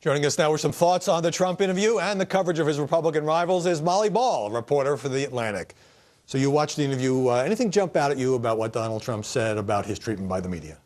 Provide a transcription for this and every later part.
Joining us now with some thoughts on the Trump interview and the coverage of his Republican rivals is Molly Ball, a reporter for The Atlantic. So you watched the interview. Anything jump out at you about what Donald Trump said about his treatment by the media?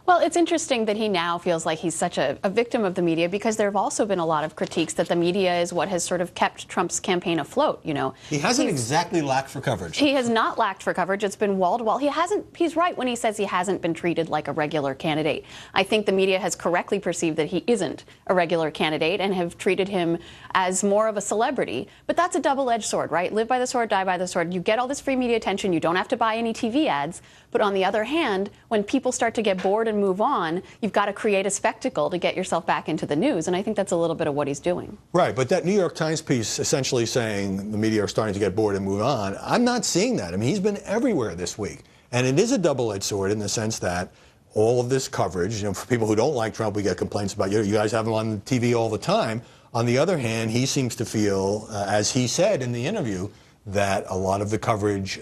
Well, it's interesting that he now feels like he's such a victim of the media, because there have also been a lot of critiques that the media is what has sort of kept Trump's campaign afloat, you know. He hasn't exactly lacked for coverage. He has not lacked for coverage. It's been wall to wall. He's right when he says he hasn't been treated like a regular candidate. I think the media has correctly perceived that he isn't a regular candidate and have treated him as more of a celebrity. But that's a double-edged sword, right? Live by the sword, die by the sword. You get all this free media attention. You don't have to buy any TV ads. But on the other hand, when people start to get bored and move on, you've got to create a spectacle to get yourself back into the news. And I think that's a little bit of what he's doing. Right. But that New York Times piece essentially saying the media are starting to get bored and move on, I'm not seeing that. I mean, he's been everywhere this week. And it is a double-edged sword in the sense that all of this coverage, you know, for people who don't like Trump, we get complaints about, you guys have him on TV all the time. On the other hand, he seems to feel, as he said in the interview, that a lot of the coverage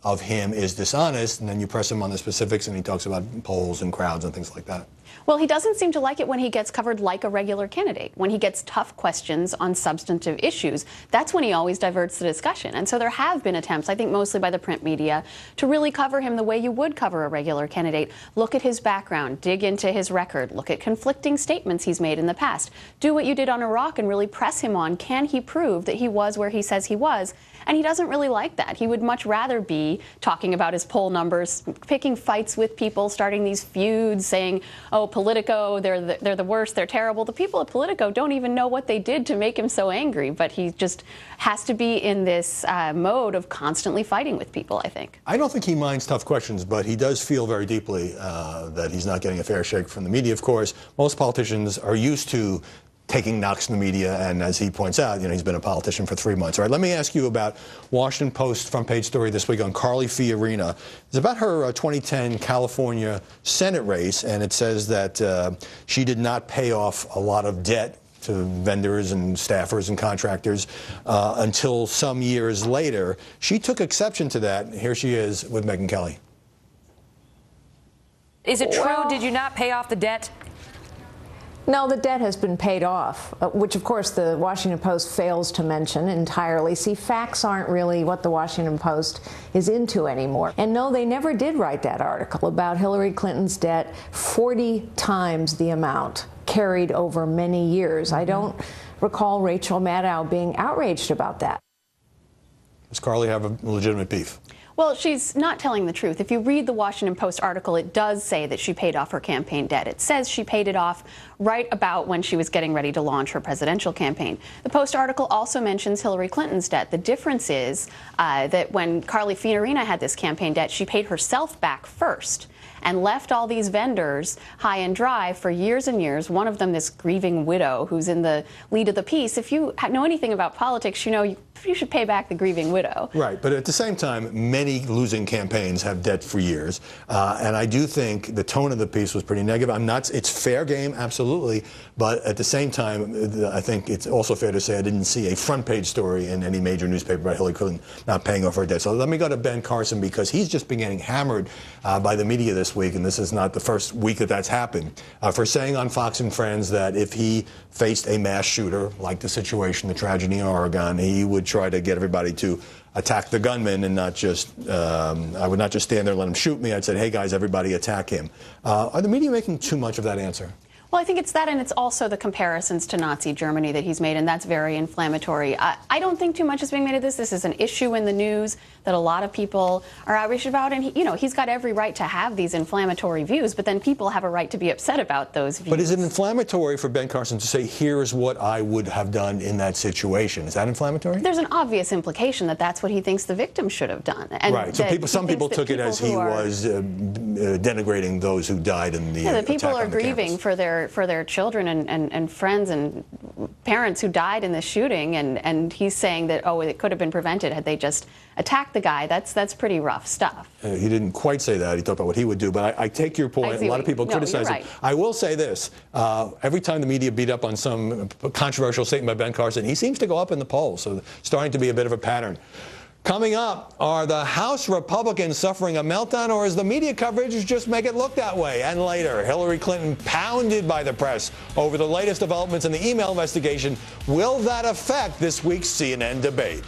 of him is dishonest, and then you press him on the specifics and he talks about polls and crowds and things like that. Well, he doesn't seem to like it when he gets covered like a regular candidate. When he gets tough questions on substantive issues, that's when he always diverts the discussion. And so there have been attempts, I think mostly by the print media, to really cover him the way you would cover a regular candidate. Look at his background, dig into his record, look at conflicting statements he's made in the past. Do what you did on Iraq and really press him on, can he prove that he was where he says he was? And he doesn't really like that. He would much rather be talking about his poll numbers, picking fights with people, starting these feuds, saying, oh, Politico, they're the worst, they're terrible. The people at Politico don't even know what they did to make him so angry, but he just has to be in this mode of constantly fighting with people, I think. I don't think he minds tough questions, but he does feel very deeply that he's not getting a fair shake from the media, of course. Most politicians are used to taking knocks in the media, and as he points out, you know, he's been a politician for 3 months. All right, let me ask you about Washington Post front page story this week on Carly Fiorina. It's about her 2010 California Senate race, and it says that she did not pay off a lot of debt to vendors and staffers and contractors until some years later. She took exception to that. Here she is with Megyn Kelly. Is it true? Did you not pay off the debt? No, the debt has been paid off, which, of course, the Washington Post fails to mention entirely. See, facts aren't really what the Washington Post is into anymore. And no, they never did write that article about Hillary Clinton's debt, 40 times the amount carried over many years. I don't recall Rachel Maddow being outraged about that. Does Carly have a legitimate beef? Well, she's not telling the truth. If you read the Washington Post article, it does say that she paid off her campaign debt. It says she paid it off right about when she was getting ready to launch her presidential campaign. The Post article also mentions Hillary Clinton's debt. The difference is that when Carly Fiorina had this campaign debt, she paid herself back first and left all these vendors high and dry for years and years. One of them, this grieving widow who's in the lead of the piece. If you know anything about politics, you know you should pay back the grieving widow. Right, but at the same time, many losing campaigns have debt for years. And I do think the tone of the piece was pretty negative. It's fair game, absolutely. But at the same time, I think it's also fair to say I didn't see a front page story in any major newspaper about Hillary Clinton not paying off her debt. So let me go to Ben Carson, because he's just been getting hammered by the media this week, and this is not the first week that that's happened, for saying on Fox and Friends that if he faced a mass shooter, like the situation, the tragedy in Oregon, he would try to get everybody to attack the gunman and not just, I would not just stand there and let him shoot me. I'd say, hey guys, everybody attack him. Are the media making too much of that answer? Well, I think it's that, and it's also the comparisons to Nazi Germany that he's made, and that's very inflammatory. I don't think too much is being made of this. This is an issue in the news that a lot of people are outraged about, and he's got every right to have these inflammatory views, but then people have a right to be upset about those views. But is it inflammatory for Ben Carson to say, here's what I would have done in that situation? Is that inflammatory? There's an obvious implication that that's what he thinks the victim should have done. And right, so some people took it as he was denigrating those who died in the the people are grieving campus. for their children and friends and parents who died in this shooting, and he's saying that, oh, it could have been prevented had they just attacked the guy. That's pretty rough stuff. He didn't quite say that. He talked about what he would do, but I take your point. A lot of people criticize him. I will say this. Every time the media beat up on some controversial statement by Ben Carson, he seems to go up in the polls, so starting to be a bit of a pattern. Coming up, are the House Republicans suffering a meltdown, or is the media coverage just make it look that way? And later, Hillary Clinton pounded by the press over the latest developments in the email investigation. Will that affect this week's CNN debate?